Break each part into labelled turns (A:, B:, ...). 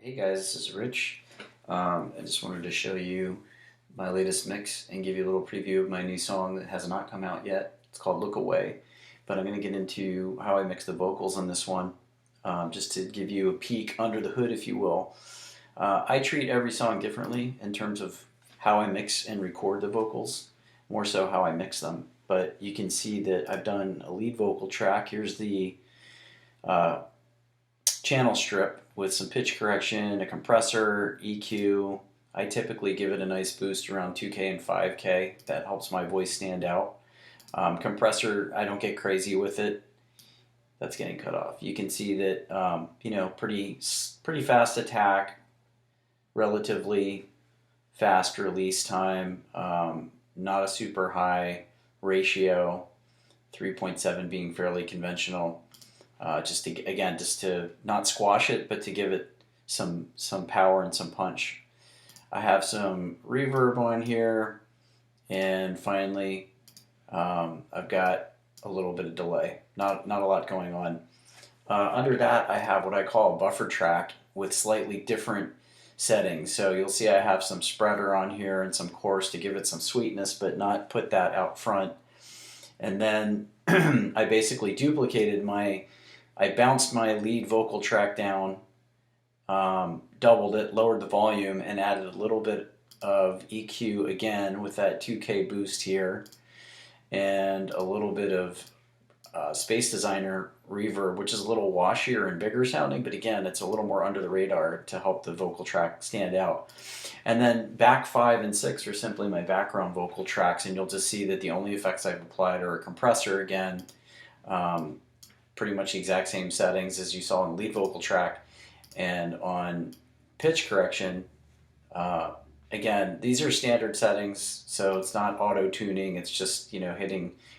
A: Hey guys, this is Rich. I just wanted to show you my latest mix and give you a little preview of my new song that has not come out yet. It's called Look Away, but I'm going to get into how I mix the vocals on this one, just to give you a peek under the hood, if you will. I treat every song differently in terms of how I mix and record the vocals, more so how I mix them. But you can see that I've done a lead vocal track. Here's the channel strip with some pitch correction, a compressor, EQ. I typically give it a nice boost around 2K and 5K. That helps my voice stand out. Compressor, I don't get crazy with it. That's getting cut off. You can see that, pretty fast attack, relatively fast release time, not a super high ratio, 3.7 being fairly conventional. Just to not squash it, but to give it some power and some punch. I have some reverb on here, and finally, I've got a little bit of delay. Not a lot going on. Under that, I have what I call a buffer track with slightly different settings. So you'll see I have some spreader on here and some chorus to give it some sweetness, but not put that out front. And then I basically duplicated I bounced my lead vocal track down, doubled it, lowered the volume, and added a little bit of EQ again with that 2K boost here, and a little bit of Space Designer reverb, which is a little washier and bigger sounding, but again, it's a little more under the radar to help the vocal track stand out. And then back 5 and 6 are simply my background vocal tracks, and you'll just see that the only effects I've applied are a compressor again, pretty much the exact same settings as you saw in the lead vocal track, and on pitch correction, again, these are standard settings, so it's not auto-tuning, it's just,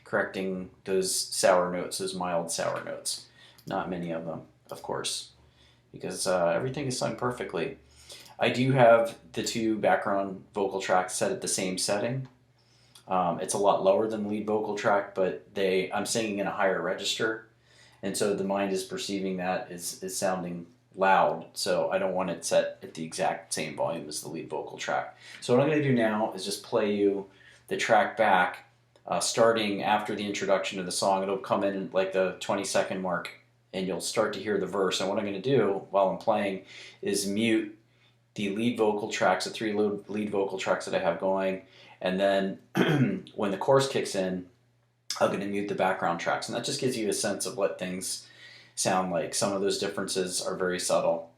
A: correcting those sour notes, those mild sour notes. Not many of them, of course, because everything is sung perfectly. I do have the two background vocal tracks set at the same setting. It's a lot lower than the lead vocal track, but I'm singing in a higher register, and so the mind is perceiving that is sounding loud, so I don't want it set at the exact same volume as the lead vocal track. So what I'm going to do now is just play you the track back, starting after the introduction of the song. It'll come in like the 20-second mark, and you'll start to hear the verse. And what I'm going to do while I'm playing is mute the lead vocal tracks, the 3 lead vocal tracks that I have going, and then when the chorus kicks in, I'm going to mute the background tracks, and that just gives you a sense of what things sound like. Some of those differences are very subtle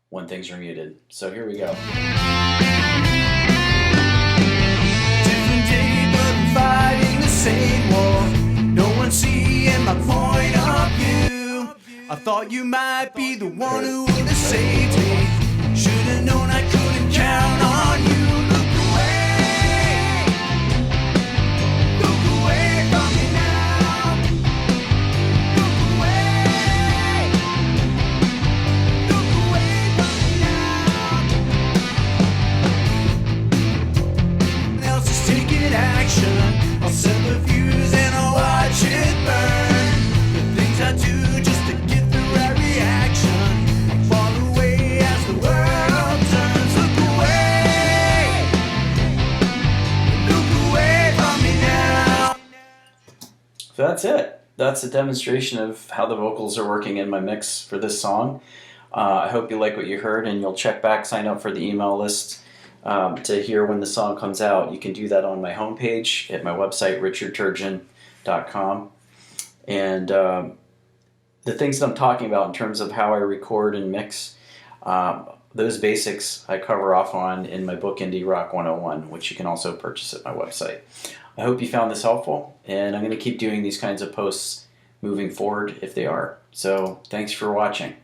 A: when things are muted. So here we go.
B: Different day, but we're fighting the same war. No one's seeing my point of view. I thought you might be the one who would have saved me. Should've known I couldn't count on you. I'll set the fuse and I'll watch it burn. The things I do just to get the right reaction fall away as the world turns. Look away from me now.
A: So that's it. That's a demonstration of how the vocals are working in my mix for this song. I hope you like what you heard, and you'll check back, sign up for the email list to hear when the song comes out. You can do that on my homepage at my website, richardturgeon.com. And the things that I'm talking about in terms of how I record and mix, those basics I cover off on in my book, Indie Rock 101, which you can also purchase at my website. I hope you found this helpful, and I'm going to keep doing these kinds of posts moving forward if they are. So thanks for watching.